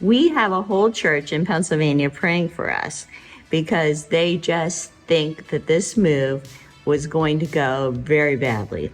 We have a whole church in Pennsylvania praying for us because they just think that this move was going to go very badly.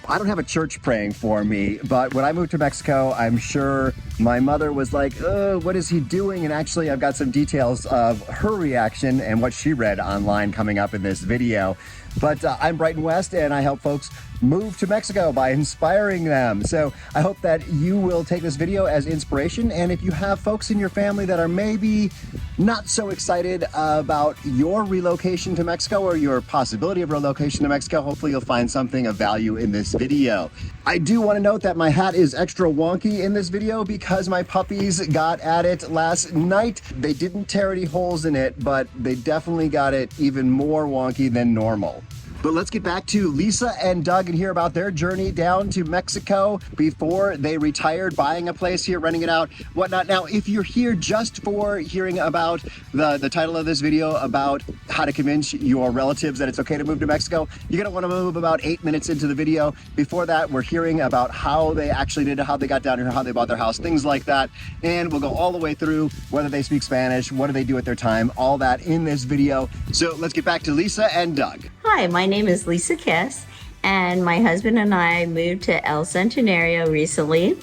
I don't have a church praying for me, but when I moved to Mexico, I'm sure my mother was like, oh, what is he doing? And actually, I've got some details of her reaction and what she read online coming up in this video. But I'm Brighton West, and I help folks move to Mexico by inspiring them. So I hope that you will take this video as inspiration. And if you have folks in your family that are maybe not so excited about your relocation to Mexico or your possibility of relocation to Mexico, hopefully you'll find something of value in this video. I do want to note that my hat is extra wonky in this video because my puppies got at it last night. They didn't tear any holes in it, but they definitely got it even more wonky than normal. But let's get back to Lisa and Doug and hear about their journey down to Mexico before they retired, buying a place here, renting it out, whatnot. Now, if you're here just for hearing about the title of this video about how to convince your relatives that it's okay to move to Mexico, you're gonna wanna move about 8 minutes into the video. Before that, we're hearing about how they actually did it, how they got down here, how they bought their house, things like that. And we'll go all the way through whether they speak Spanish, what do they do at their time, all that in this video. So let's get back to Lisa and Doug. Hi, my name is Lisa Kiss, and my husband and I moved to El Centenario recently.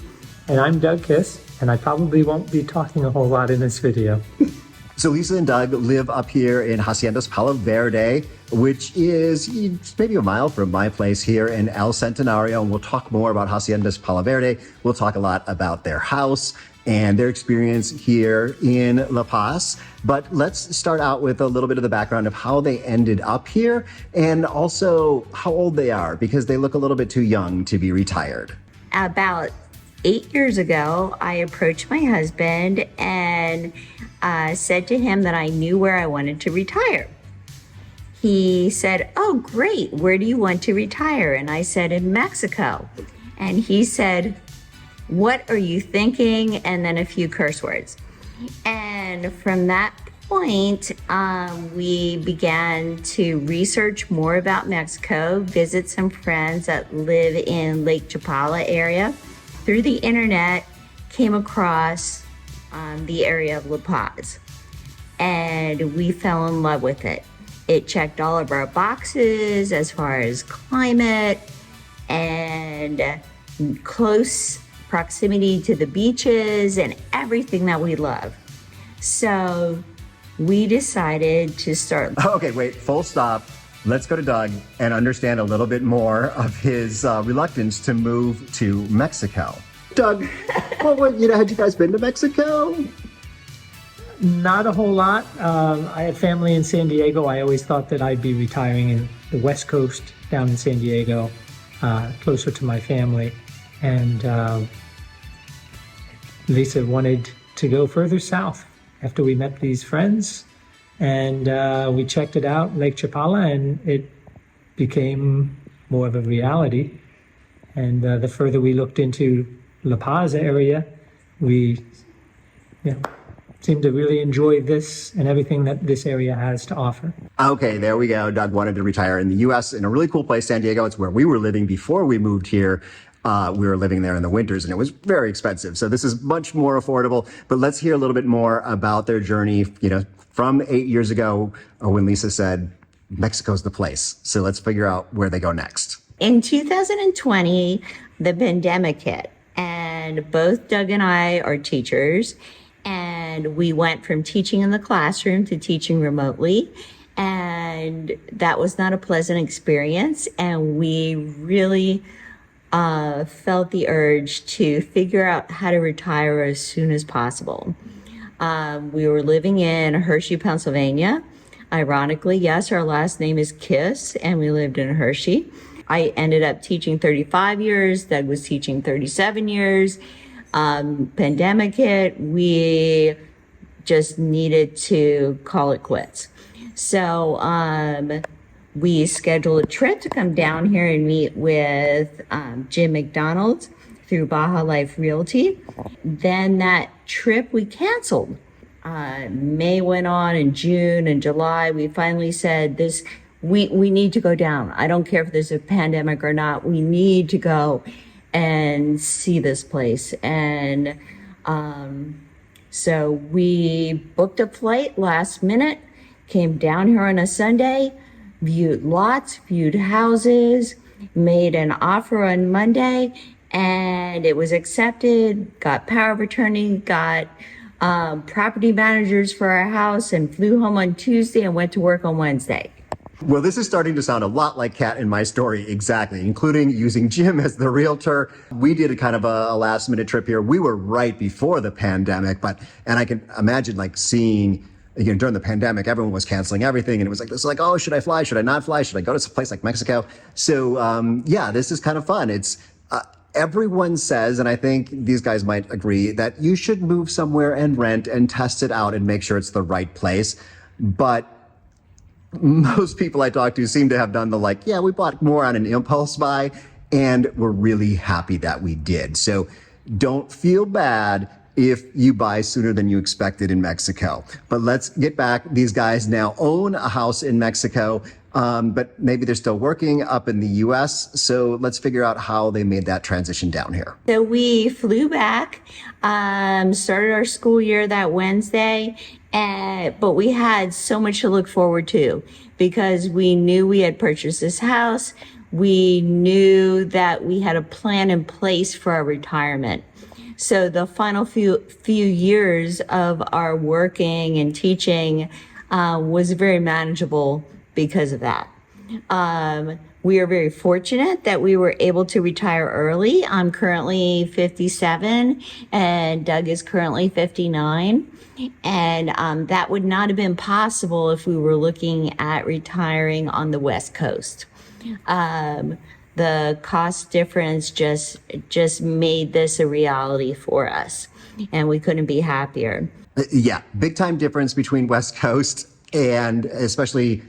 And I'm Doug Kiss, and I probably won't be talking a whole lot in this video. So Lisa and Doug live up here in Haciendas Palo Verde, which is maybe a mile from my place here in El Centenario. And we'll talk more about Haciendas Palo Verde. We'll talk a lot about their house and their experience here in La Paz. But let's start out with a little bit of the background of how they ended up here and also how old they are, because they look a little bit too young to be retired. About 8 years ago, I approached my husband and said to him that I knew where I wanted to retire. He said, oh, great. Where do you want to retire? And I said, in Mexico. And he said, what are you thinking? And then a few curse words. And from that point, we began to research more about Mexico, visit some friends that live in Lake Chapala area. Through the internet, came across the area of La Paz, and we fell in love with it. It checked all of our boxes as far as climate and close proximity to the beaches and everything that we love. So we decided to start. Okay, wait, full stop. Let's go to Doug and understand a little bit more of his reluctance to move to Mexico. Doug, had you guys been to Mexico? Not a whole lot. I had family in San Diego. I always thought that I'd be retiring in the West Coast down in San Diego, closer to my family. And Lisa wanted to go further south after we met these friends. And we checked it out, Lake Chapala, and it became more of a reality. And the further we looked into La Paz area, we seemed to really enjoy this and everything that this area has to offer. Okay, there we go. Doug wanted to retire in the U.S. in a really cool place, San Diego. It's where we were living before we moved here. We were living there in the winters, and it was very expensive. So this is much more affordable. But let's hear a little bit more about their journey, from 8 years ago when Lisa said, Mexico's the place. So let's figure out where they go next. In 2020, the pandemic hit, and both Doug and I are teachers, and we went from teaching in the classroom to teaching remotely. And that was not a pleasant experience. And we really felt the urge to figure out how to retire as soon as possible. We were living in Hershey, Pennsylvania. Ironically, yes, our last name is Kiss, and we lived in Hershey. I ended up teaching 35 years. Doug was teaching 37 years. Pandemic hit. We just needed to call it quits. So we scheduled a trip to come down here and meet with Jim McDonald through Baja Life Realty. Then that trip we canceled. May went on, in June and July, we finally said we need to go down. I don't care if there's a pandemic or not. We need to go and see this place. And So we booked a flight last minute, came down here on a Sunday, viewed lots, viewed houses, made an offer on Monday, and it was accepted, got power of attorney, got property managers for our house, and flew home on Tuesday and went to work on Wednesday. Well, this is starting to sound a lot like Kat and my story, exactly, including using Jim as the realtor. We did a kind of a last minute trip here. We were right before the pandemic, and I can imagine like seeing, during the pandemic, everyone was canceling everything. And it was like, oh, should I fly? Should I not fly? Should I go to some place like Mexico? So, this is kind of fun. It's, everyone says, and I think these guys might agree, that you should move somewhere and rent and test it out and make sure it's the right place. But most people I talk to seem to have done we bought more on an impulse buy, and we're really happy that we did. So don't feel bad if you buy sooner than you expected in Mexico. But let's get back. These guys now own a house in Mexico, but maybe they're still working up in the US. So let's figure out how they made that transition down here. So we flew back, started our school year that Wednesday, but we had so much to look forward to because we knew we had purchased this house. We knew that we had a plan in place for our retirement. So the final few years of our working and teaching was very manageable because of that. We are very fortunate that we were able to retire early. I'm currently 57 and Doug is currently 59. And that would not have been possible if we were looking at retiring on the West Coast. The cost difference just made this a reality for us, and we couldn't be happier. Yeah, big time difference between West Coast and especially,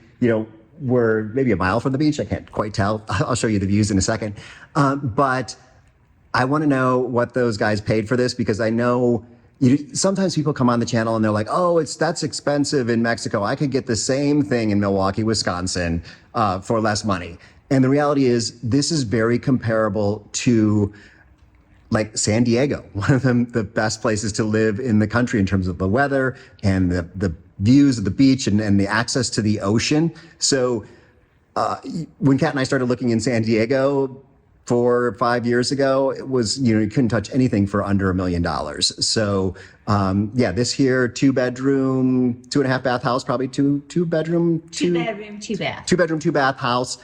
we're maybe a mile from the beach. I can't quite tell. I'll show you the views in a second. But I want to know what those guys paid for this, because I know sometimes people come on the channel and they're like, oh, that's expensive in Mexico. I could get the same thing in Milwaukee, Wisconsin, for less money. And the reality is this is very comparable to like San Diego, one of the best places to live in the country in terms of the weather and the views of the beach and the access to the ocean. So when Kat and I started looking in San Diego 4 or 5 years ago, it was, you couldn't touch anything for under $1 million. So this here, 2-bedroom, 2.5 bath house, probably two bedroom, 2 bath house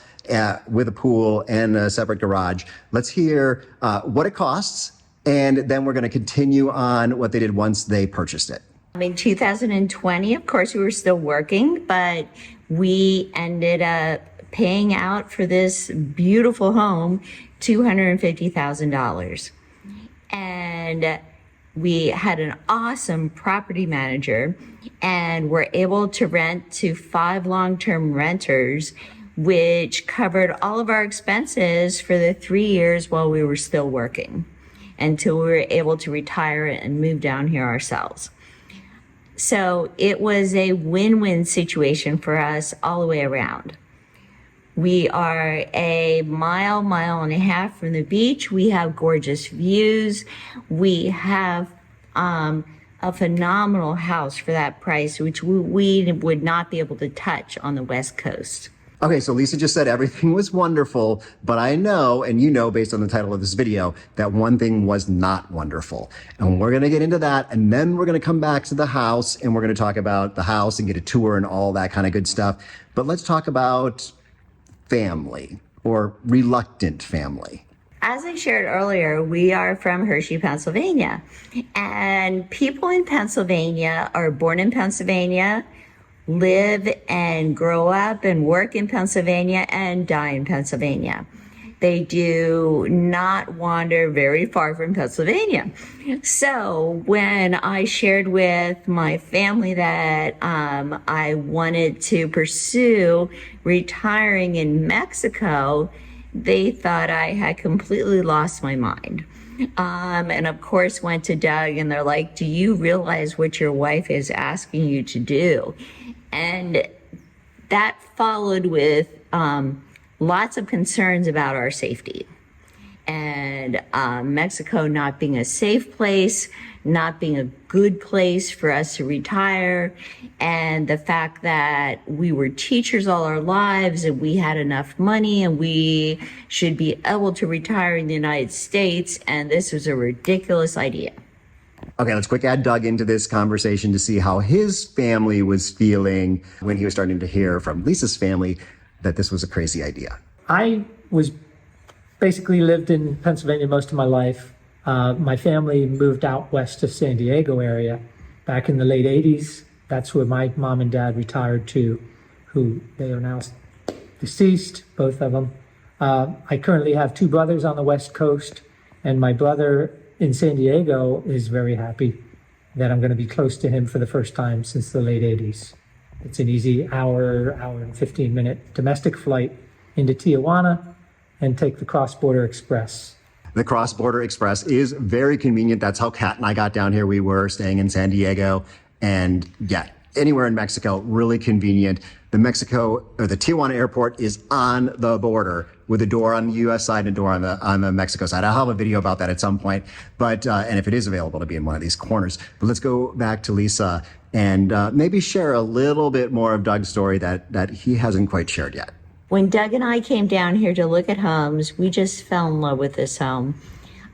with a pool and a separate garage. Let's hear what it costs, and then we're going to continue on what they did once they purchased it. In 2020, of course, we were still working, but we ended up paying out for this beautiful home $250,000. And we had an awesome property manager and were able to rent to 5 long-term renters, which covered all of our expenses for the 3 years while we were still working until we were able to retire and move down here ourselves. So it was a win-win situation for us all the way around. We are a mile and a half from the beach. We have gorgeous views. We have a phenomenal house for that price, which we would not be able to touch on the West Coast. Okay, so Lisa just said everything was wonderful, but I know, and you know based on the title of this video, that one thing was not wonderful. And we're gonna get into that, and then we're gonna come back to the house, and we're gonna talk about the house and get a tour and all that kind of good stuff. But let's talk about family, or reluctant family. As I shared earlier, we are from Hershey, Pennsylvania. And people in Pennsylvania are born in Pennsylvania, live and grow up and work in Pennsylvania, and die in Pennsylvania. They do not wander very far from Pennsylvania. So when I shared with my family that I wanted to pursue retiring in Mexico, they thought I had completely lost my mind. And of course went to Doug and they're like, do you realize what your wife is asking you to do? And that followed with lots of concerns about our safety. And Mexico not being a safe place, not being a good place for us to retire, and the fact that we were teachers all our lives and we had enough money and we should be able to retire in the United States, and this was a ridiculous idea. Okay, let's quick add Doug into this conversation to see how his family was feeling when he was starting to hear from Lisa's family that this was a crazy idea. I was basically lived in Pennsylvania most of my life. My family moved out west of San Diego area back in the late 80s. That's where my mom and dad retired to, who they are now deceased, both of them. I currently have two brothers on the West Coast, and my brother in San Diego is very happy that I'm going to be close to him for the first time since the late 80s. It's an easy hour and 15-minute domestic flight into Tijuana and take the Crossborder Express. The Crossborder Express is very convenient. That's how Kat and I got down here. We were staying in San Diego, and yeah, anywhere in Mexico, really convenient. The Tijuana airport is on the border with a door on the U.S. side and a door on the Mexico side. I'll have a video about that at some point, but and if it is available to be in one of these corners. But let's go back to Lisa and maybe share a little bit more of Doug's story that he hasn't quite shared yet. When Doug and I came down here to look at homes, we just fell in love with this home.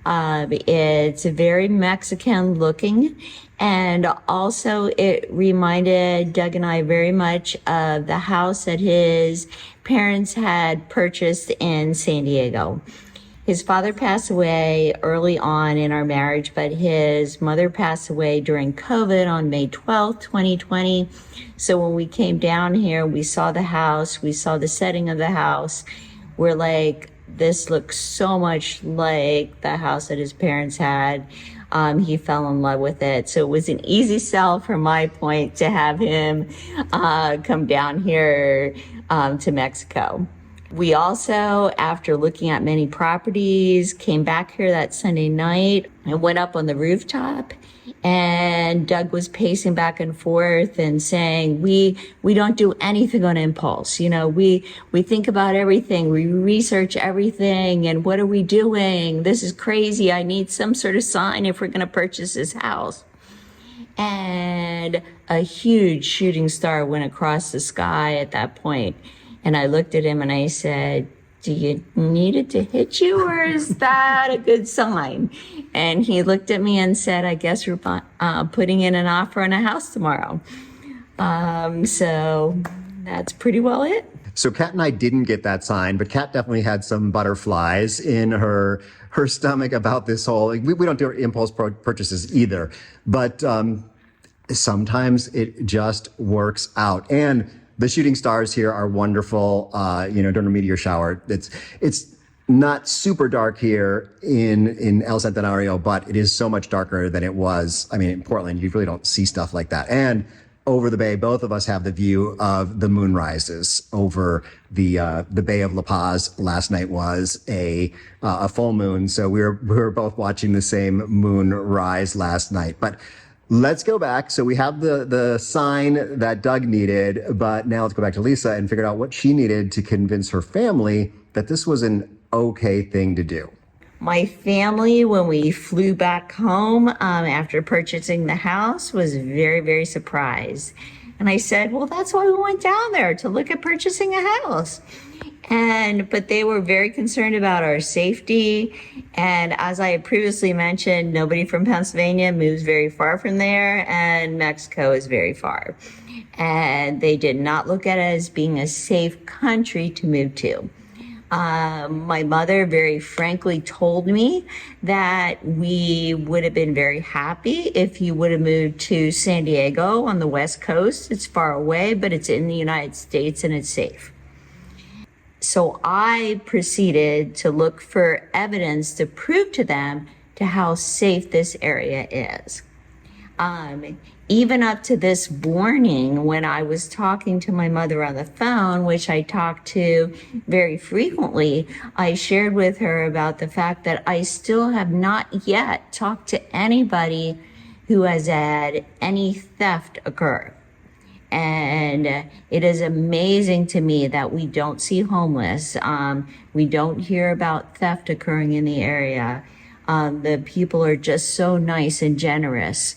It's very Mexican looking, and also it reminded Doug and I very much of the house that his parents had purchased in San Diego. His father passed away early on in our marriage, but his mother passed away during COVID on May 12th, 2020. So when we came down here, we saw the house, we saw the setting of the house. We're like, this looks so much like the house that his parents had. He fell in love with it. So it was an easy sell from my point to have him come down here to Mexico. We also, after looking at many properties, came back here that Sunday night and went up on the rooftop. And Doug was pacing back and forth and saying, we don't do anything on impulse. You know, we think about everything. We research everything. And what are we doing? This is crazy. I need some sort of sign if we're going to purchase this house. And a huge shooting star went across the sky at that point. And I looked at him and I said, do you need it to hit you, or is that a good sign? And he looked at me and said, I guess we're putting in an offer on a house tomorrow. So that's pretty well it. So Kat and I didn't get that sign, but Kat definitely had some butterflies in her stomach about this whole, we don't do impulse purchases either, but sometimes it just works out. And the shooting stars here are wonderful, during a meteor shower. It's not super dark here in El Centenario, but it is so much darker than it was. I mean, in Portland, you really don't see stuff like that. And over the bay, both of us have the view of the moon rises over the Bay of La Paz. Last night was a full moon, so we were both watching the same moon rise last night. But let's go back. So we have the sign that Doug needed, but now let's go back to Lisa and figure out what she needed to convince her family that this was an okay thing to do. My family, when we flew back home after purchasing the house, was very, very surprised. And I said, well, that's why we went down there, to look at purchasing a house. But they were very concerned about our safety. And as I had previously mentioned, nobody from Pennsylvania moves very far from there, and Mexico is very far. And they did not look at it as being a safe country to move to. My mother very frankly told me that we would have been very happy if you would have moved to San Diego on the West Coast. It's far away, but it's in the United States and it's safe. So I proceeded to look for evidence to prove to them to how safe this area is. Even up to this morning, when I was talking to my mother on the phone, which I talked to very frequently, I shared with her about the fact that I still have not yet talked to anybody who has had any theft occur. And it is amazing to me that we don't see homeless. We don't hear about theft occurring in the area. The people are just so nice and generous.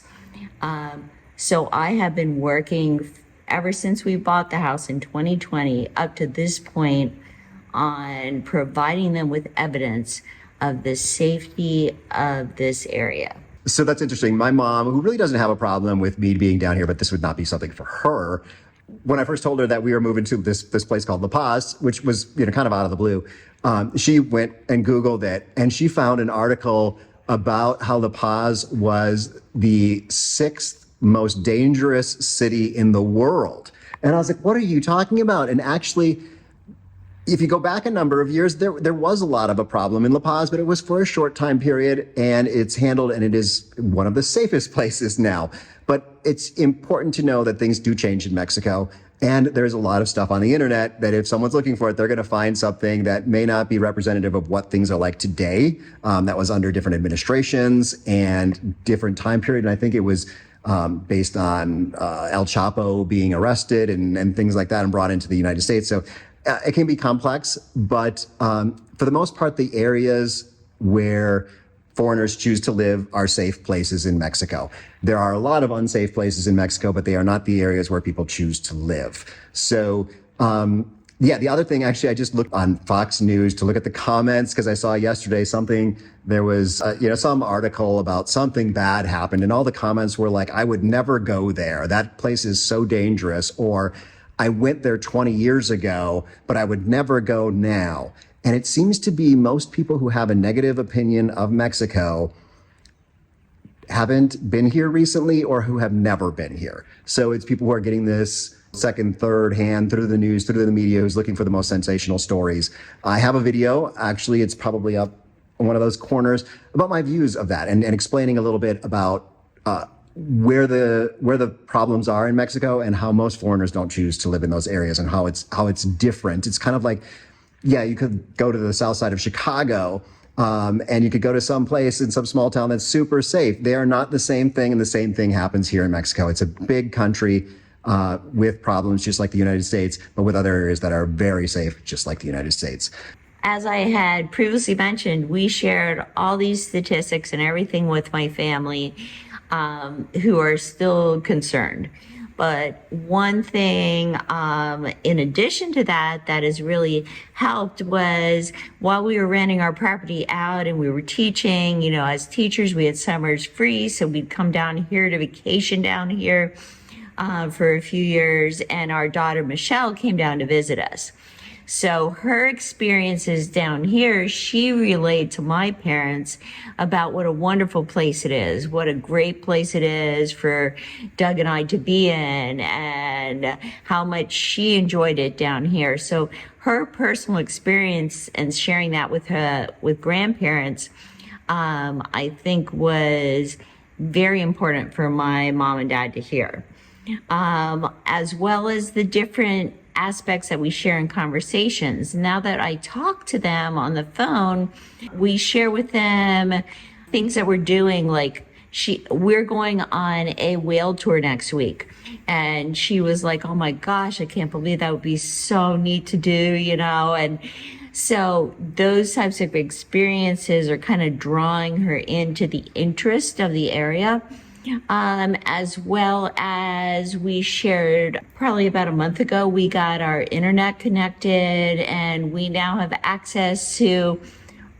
So I have been working ever since we bought the house in 2020 up to this point on providing them with evidence of the safety of this area. So that's interesting. My mom, who really doesn't have a problem with me being down here, but this would not be something for her. When I first told her that we were moving to this place called La Paz, which was kind of out of the blue, she went and Googled it, and she found an article about how La Paz was the sixth most dangerous city in the world. And I was like, what are you talking about? And actually, if you go back a number of years, there was a lot of a problem in La Paz, but it was for a short time period, and it's handled, and it is one of the safest places now. But it's important to know that things do change in Mexico, and there's a lot of stuff on the internet that if someone's looking for it, they're going to find something that may not be representative of what things are like today. That was under different administrations and different time period, and I think it was based on El Chapo being arrested and things like that and brought into the United States. So it can be complex, but for the most part, the areas where foreigners choose to live are safe places in Mexico. There are a lot of unsafe places in Mexico, but they are not the areas where people choose to live. So, the other thing, actually, I just looked on Fox News to look at the comments because I saw yesterday there was, some article about something bad happened, and all the comments were like, I would never go there. That place is so dangerous, or I went there 20 years ago, but I would never go now. And it seems to be most people who have a negative opinion of Mexico haven't been here recently or who have never been here. So it's people who are getting this second, third hand through the news, through the media, who's looking for the most sensational stories. I have a video, actually, it's probably up in one of those corners, about my views of that and explaining a little bit about where the problems are in Mexico and how most foreigners don't choose to live in those areas and how it's different. It's kind of like, you could go to the south side of Chicago, and you could go to some place in some small town that's super safe. They are not the same thing, and the same thing happens here in Mexico. It's a big country with problems just like the United States, but with other areas that are very safe, just like the United States. As I had previously mentioned, we shared all these statistics and everything with my family, who are still concerned. But one thing, in addition to that has really helped was while we were renting our property out and we were teaching, as teachers, we had summers free. So we'd come down here to vacation down here, for a few years. And our daughter, Michelle, came down to visit us. So her experiences down here, she relayed to my parents about what a wonderful place it is, what a great place it is for Doug and I to be in, and how much she enjoyed it down here. So her personal experience and sharing that with grandparents, I think was very important for my mom and dad to hear, as well as the different aspects that we share in conversations. Now that I talk to them on the phone, we share with them things that we're doing, like we're going on a whale tour next week. And she was like, oh my gosh, I can't believe that would be so neat to do, and so those types of experiences are kind of drawing her into the interest of the area. As well as we shared probably about a month ago, we got our internet connected and we now have access to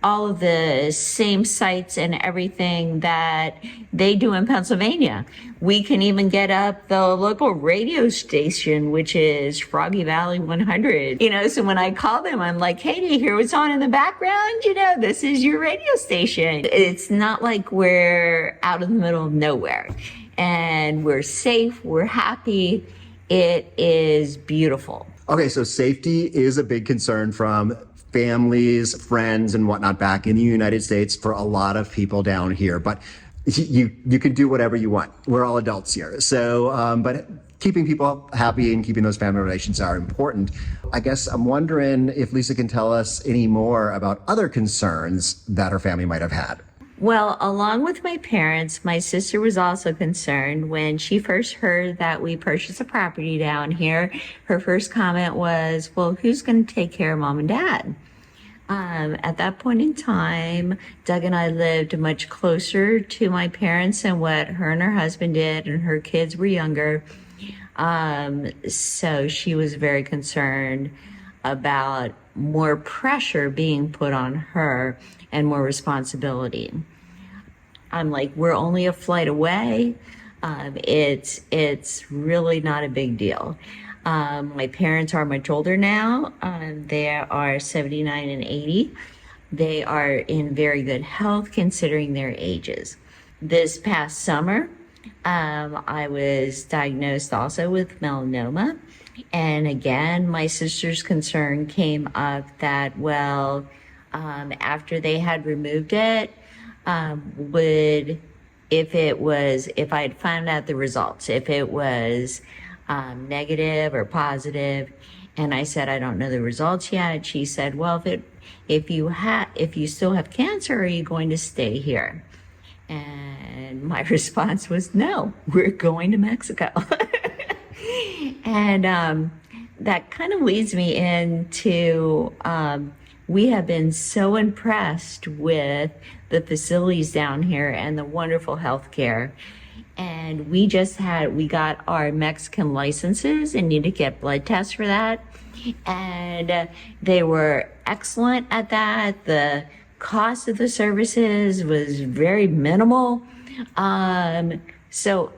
all of the same sites and everything that they do in Pennsylvania. We can even get up the local radio station, which is Froggy Valley 100. So when I call them, I'm like, hey, do you hear what's on in the background? This is your radio station. It's not like we're out in the middle of nowhere. And we're safe, we're happy. It is beautiful. Okay, so safety is a big concern from families, friends, and whatnot back in the United States for a lot of people down here. But you can do whatever you want. We're all adults here. So, but keeping people happy and keeping those family relations are important. I guess I'm wondering if Lisa can tell us any more about other concerns that her family might have had. Well, along with my parents, my sister was also concerned when she first heard that we purchased a property down here. Her first comment was, well, who's going to take care of mom and dad? At that point in time, Doug and I lived much closer to my parents than what her and her husband did, and her kids were younger. So she was very concerned about more pressure being put on her and more responsibility. I'm like, we're only a flight away. It's really not a big deal. My parents are much older now. They are 79 and 80. They are in very good health considering their ages. This past summer, I was diagnosed also with melanoma. And again, my sister's concern came up that, well, after they had removed it, if I had found out the results, if it was negative or positive, and I said, I don't know the results yet. She said, well, if you still have cancer, are you going to stay here? And my response was, no, we're going to Mexico. And that kind of leads me into, we have been so impressed with the facilities down here and the wonderful health care. And we got our Mexican licenses and need to get blood tests for that. And they were excellent at that. The cost of the services was very minimal. So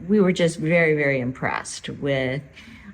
we were just very, very impressed with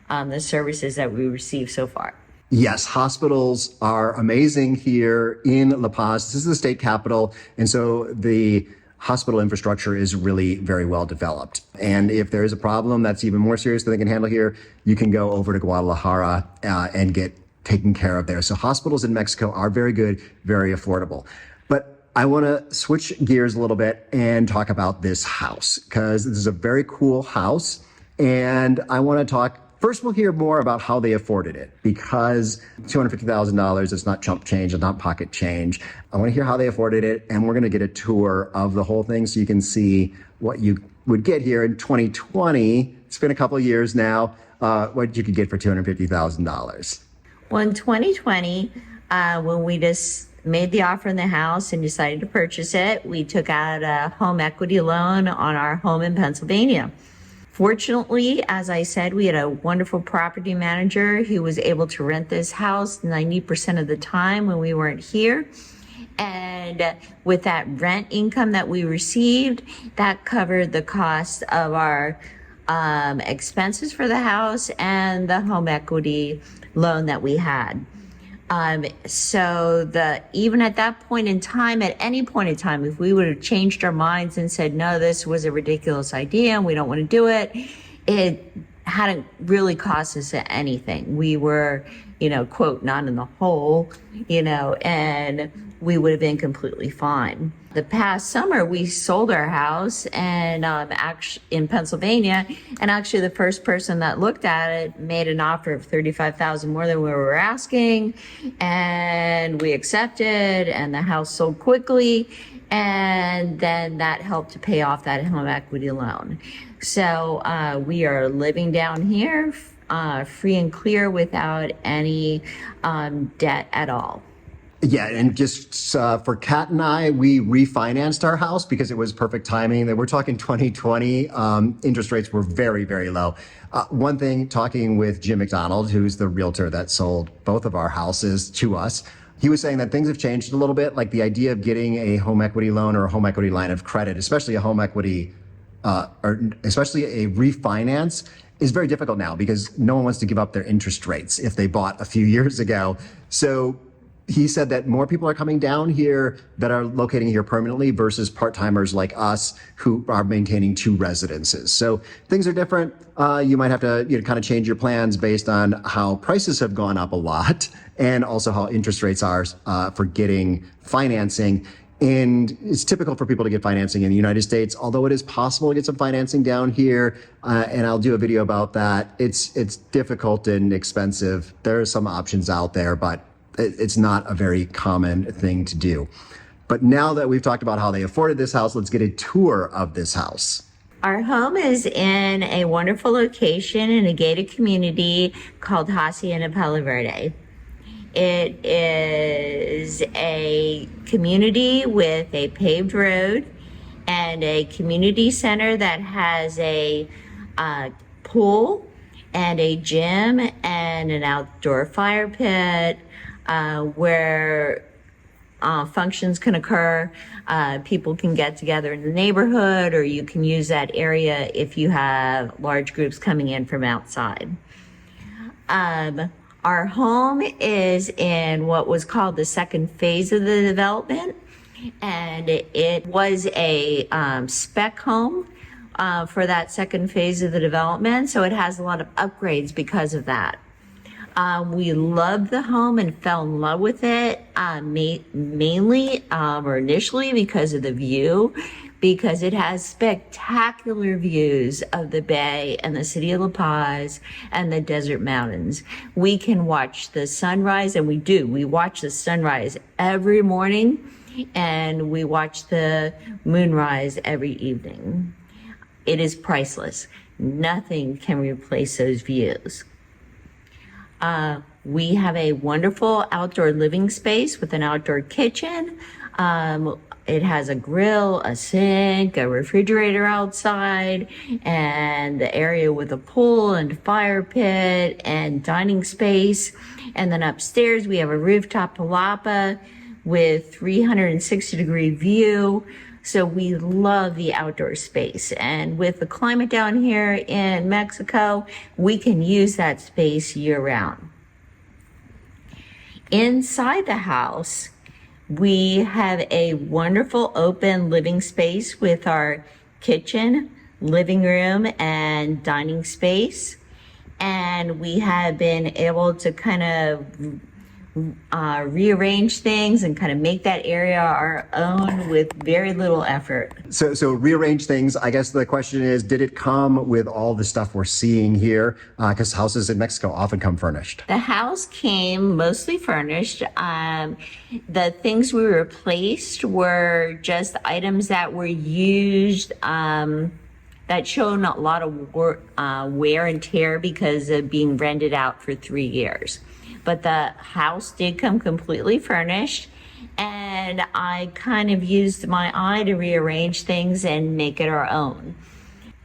the services that we received so far. Yes, hospitals are amazing here in La Paz. This is the state capital. And so the hospital infrastructure is really very well developed. And if there is a problem that's even more serious than they can handle here, you can go over to Guadalajara and get taken care of there. So hospitals in Mexico are very good, very affordable. But I want to switch gears a little bit and talk about this house, because this is a very cool house. And I want to talk, first we'll hear more about how they afforded it, because $250,000 is not chump change, it's not pocket change. I want to hear how they afforded it, and we're going to get a tour of the whole thing so you can see what you would get here in 2020. It's been a couple of years now, what you could get for $250,000. Well, in 2020, when we just made the offer in the house and decided to purchase it, we took out a home equity loan on our home in Pennsylvania. Fortunately, as I said, we had a wonderful property manager who was able to rent this house 90% of the time when we weren't here. And with that rent income that we received, that covered the cost of our expenses for the house and the home equity loan that we had. So even at that point in time, at any point in time, if we would have changed our minds and said, no, this was a ridiculous idea and we don't want to do it, it hadn't really cost us anything. We were, quote, not in the hole, and we would have been completely fine. The past summer, we sold our house and actually in Pennsylvania, and actually the first person that looked at it made an offer of $35,000 more than we were asking, and we accepted, and the house sold quickly, and then that helped to pay off that home equity loan. So we are living down here free and clear without any debt at all. Yeah, and just for Kat and I, we refinanced our house because it was perfect timing. We're talking 2020. Interest rates were very, very low. One thing, talking with Jim McDonald, who's the realtor that sold both of our houses to us, he was saying that things have changed a little bit. Like the idea of getting a home equity loan or a home equity line of credit, especially a home equity, or especially a refinance, is very difficult now because no one wants to give up their interest rates if they bought a few years ago. So he said that more people are coming down here that are locating here permanently versus part-timers like us who are maintaining two residences. So things are different. You might have to kind of change your plans based on how prices have gone up a lot and also how interest rates are for getting financing. And it's typical for people to get financing in the United States, although it is possible to get some financing down here. And I'll do a video about that. It's difficult and expensive. There are some options out there, but it's not a very common thing to do. But now that we've talked about how they afforded this house, let's get a tour of this house. Our home is in a wonderful location in a gated community called Hacienda Palo Verde. It is a community with a paved road and a community center that has a pool and a gym and an outdoor fire pit where functions can occur. People can get together in the neighborhood, or you can use that area if you have large groups coming in from outside. Our home is in what was called the second phase of the development, and it was a spec home for that second phase of the development, so it has a lot of upgrades because of that. We loved the home and fell in love with it mainly or initially because of the view, because it has spectacular views of the bay and the city of La Paz and the desert mountains. We can watch the sunrise, and we do. We watch the sunrise every morning, and we watch the moonrise every evening. It is priceless. Nothing can replace those views. We have a wonderful outdoor living space with an outdoor kitchen. It has a grill, a sink, a refrigerator outside, and the area with a pool and fire pit and dining space. And then upstairs, we have a rooftop palapa with 360-degree view. So we love the outdoor space. And with the climate down here in Mexico, we can use that space year round. Inside the house, we have a wonderful open living space with our kitchen, living room, and dining space. And we have been able to kind of rearrange things and kind of make that area our own with very little effort. So rearrange things. I guess the question is, did it come with all the stuff we're seeing here? Because houses in Mexico often come furnished. The house came mostly furnished. The things we replaced were just items that were used that showed a lot of wear and tear because of being rented out for 3 years. But the house did come completely furnished, and I kind of used my eye to rearrange things and make it our own.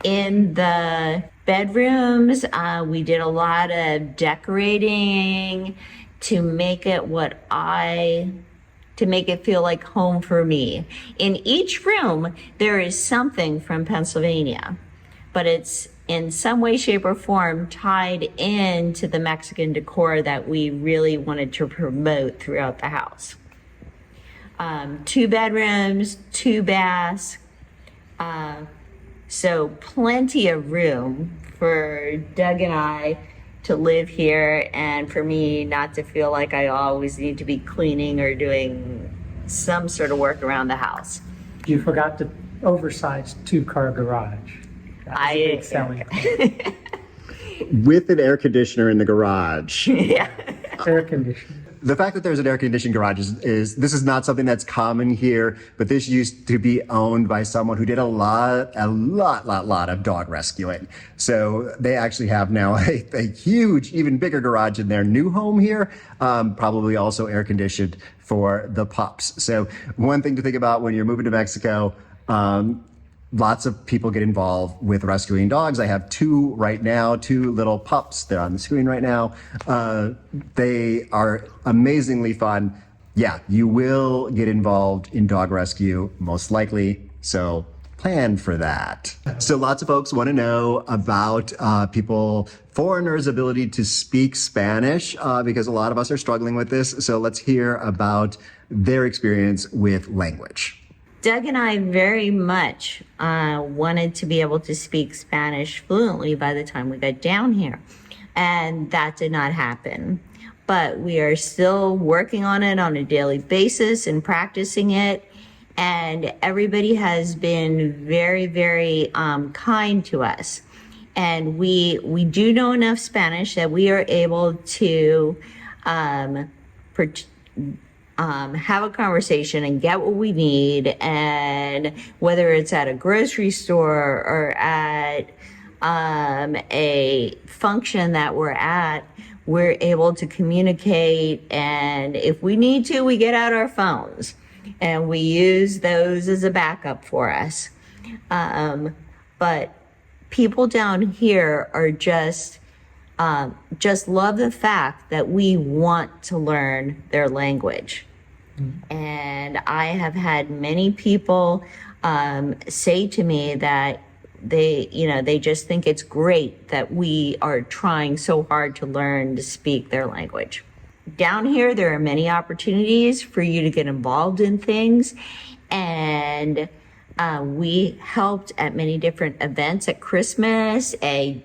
In the bedrooms, we did a lot of decorating to make it to make it feel like home for me. In each room, there is something from Pennsylvania, but it's in some way, shape, or form tied into the Mexican decor that we really wanted to promote throughout the house. 2 bedrooms, 2 baths, so plenty of room for Doug and I to live here, and for me not to feel like I always need to be cleaning or doing some sort of work around the house. You forgot the oversized 2-car garage. That's a big selling point. With an air conditioner in the garage. Yeah. Air conditioning. The fact that there's an air conditioned garage is this is not something that's common here, but this used to be owned by someone who did a lot of dog rescuing. So they actually have now a huge, even bigger garage in their new home here, probably also air conditioned for the pups. So one thing to think about when you're moving to Mexico, lots of people get involved with rescuing dogs. I have 2 right now, 2 little pups. They're on the screen right now. They are amazingly fun. Yeah, you will get involved in dog rescue, most likely. So plan for that. So lots of folks want to know about foreigners' ability to speak Spanish, because a lot of us are struggling with this. So let's hear about their experience with language. Doug and I very much wanted to be able to speak Spanish fluently by the time we got down here, and that did not happen. But we are still working on it on a daily basis and practicing it, and everybody has been very, very kind to us. And we do know enough Spanish that we are able to have a conversation and get what we need, and whether it's at a grocery store or at a function that we're at, we're able to communicate. And if we need to, we get out our phones and we use those as a backup for us. But people down here are just love the fact that we want to learn their language. And I have had many people say to me that they just think it's great that we are trying so hard to learn to speak their language. Down here, there are many opportunities for you to get involved in things. And we helped at many different events at Christmas, a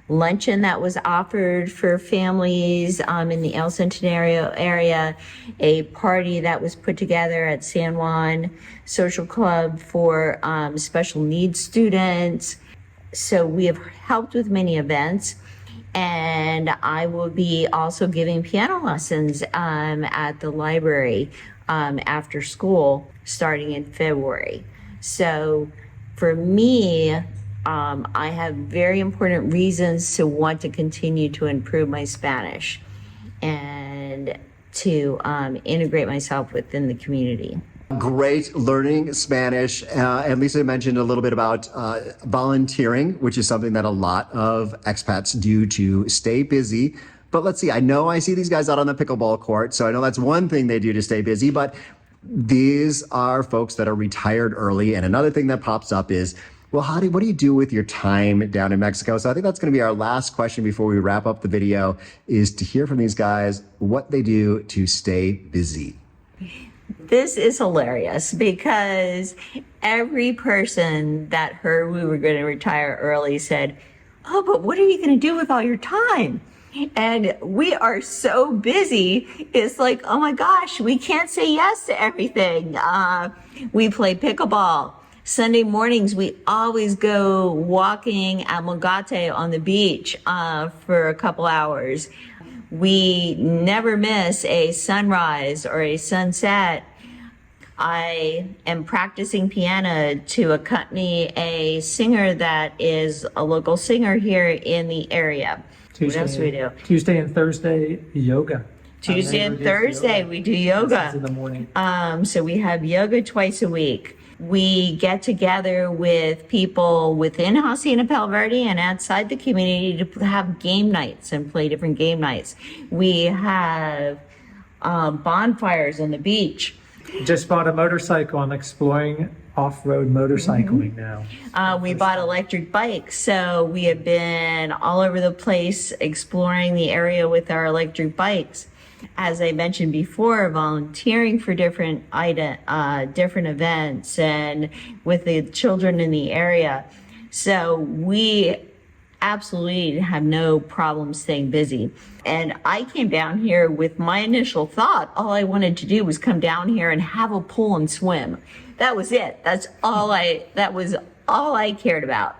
luncheon that was offered for families in the El Centenario area, a party that was put together at San Juan Social Club for special needs students. So we have helped with many events. And I will be also giving piano lessons at the library after school starting in February. So for me, I have very important reasons to want to continue to improve my Spanish and to integrate myself within the community. Great learning Spanish. And Lisa mentioned a little bit about volunteering, which is something that a lot of expats do to stay busy. But let's see, I see these guys out on the pickleball court, so I know that's one thing they do to stay busy, but these are folks that are retired early. And another thing that pops up is, well, what do you do with your time down in Mexico? So I think that's going to be our last question before we wrap up the video, is to hear from these guys what they do to stay busy. This is hilarious because every person that heard we were going to retire early said, "Oh, but what are you going to do with all your time?" And we are so busy. It's like, oh my gosh, we can't say yes to everything. We play pickleball. Sunday mornings, we always go walking at Mogate on the beach for a couple hours. We never miss a sunrise or a sunset. I am practicing piano to accompany a singer that is a local singer here in the area. What else do we do? Tuesday and Thursday, yoga. Tuesday and Thursday, we do yoga. In the morning. So we have yoga twice a week. We get together with people within Hacienda Palo Verde and outside the community to have game nights and play different game nights. We have bonfires on the beach. Just bought a motorcycle. I'm exploring off-road motorcycling now. We bought electric bikes, so we have been all over the place exploring the area with our electric bikes. As I mentioned before, volunteering for different events and with the children in the area. So we absolutely have no problem staying busy. And I came down here with my initial thought, all I wanted to do was come down here and have a pool and swim. That was it. That was all I cared about.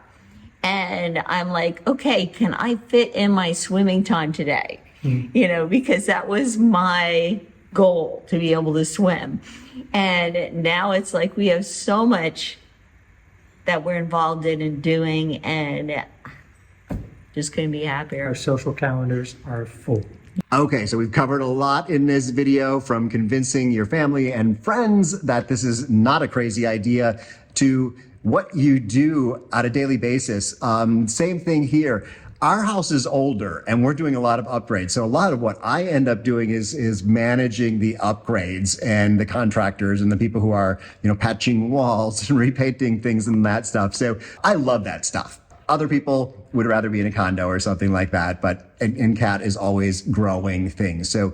And I'm like, okay, can I fit in my swimming time today? Because that was my goal, to be able to swim. And now it's like we have so much that we're involved in and doing, and just couldn't be happier. Our social calendars are full. Okay, so we've covered a lot in this video, from convincing your family and friends that this is not a crazy idea to what you do on a daily basis. Same thing here. Our house is older and we're doing a lot of upgrades. So a lot of what I end up doing is managing the upgrades and the contractors and the people who are, patching walls and repainting things and that stuff. So I love that stuff. Other people would rather be in a condo or something like that, but Cat is always growing things. So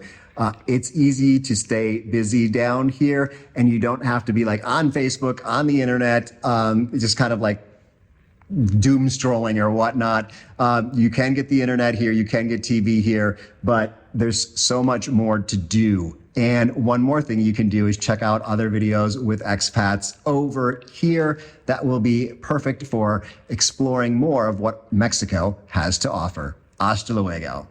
it's easy to stay busy down here, and you don't have to be like on Facebook, on the internet, just kind of like doom strolling or whatnot. You can get the internet here, you can get TV here, but there's so much more to do. And one more thing you can do is check out other videos with expats over here that will be perfect for exploring more of what Mexico has to offer. Hasta luego.